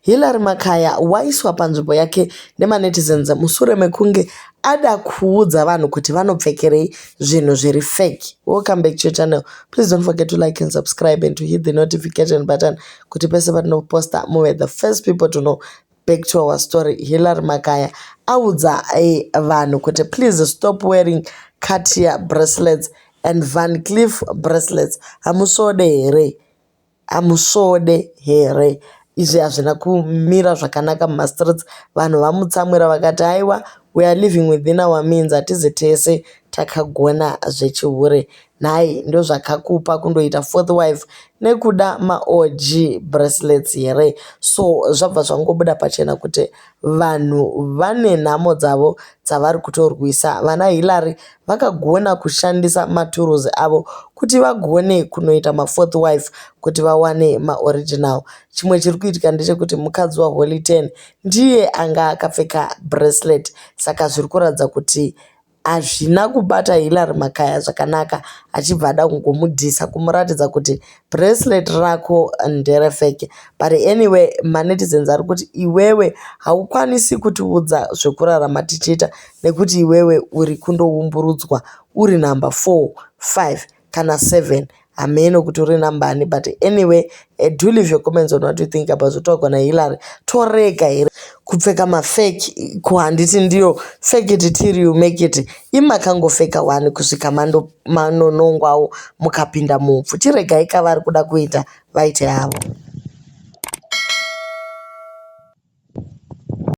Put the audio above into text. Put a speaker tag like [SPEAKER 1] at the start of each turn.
[SPEAKER 1] Hilary Makaya waiswa panzvimbo yake nemanetizens mushure mekunge ada kuudza vanhu kuti vanopfekerei zvinhu zviri fake. Welcome back to your channel. Please don't forget to like and subscribe and to hit the notification button kuti pese patinoposta muve the first people to know. Back to our story. Hilary Makaya audza vanhu kuti please stop wearing Cartier bracelets and Van Cleef bracelets. Hamusode here. Izvi hazvina kumira zvakanaka mumastreets. Vanhu vamutsamwira vakati aiwa, we are living within our means, hatizi tese takagona zvechihure. Nhai ndo zvakakupa kundoita fourth wife nekuda OG bracelets here. So zvabva zvangobuda pachena kuti vanhu vane nhamo dzavo dzavari kutorwisa. Vana Hilary vakagona kushandisa maturuzi avo kuti vagone kunoita fourth wife kuti vawane original. Chimwe chiri kuitika ndechekuti mukadzi waHolly 10 ndiye anga akapfeka bracelet, saka zviri kuratidza kuti hazvina kubata Hilary Makaya zvakanaka, achibva ada kungomudhisa kumuratidza kuti bracelet rako ndere fake. But anyway, manetizens ari kuti iwewe haukwanisi kutiudza zvekurarama tichiita nekuti iwewe uri kundoumburudzwa uri number 4, 5 kana 7. Ameno kuti uri nambani. But anyway, do leave your comments on what you think about zvotaurwa naHilary. Torega here kupfeka mafake, kuhanditi ndiyo fake it till you make it. Imakangofeka wani kusvika manonongwawo mukapinda mupfu. Chiregai kavari kuda kuita vaite havo.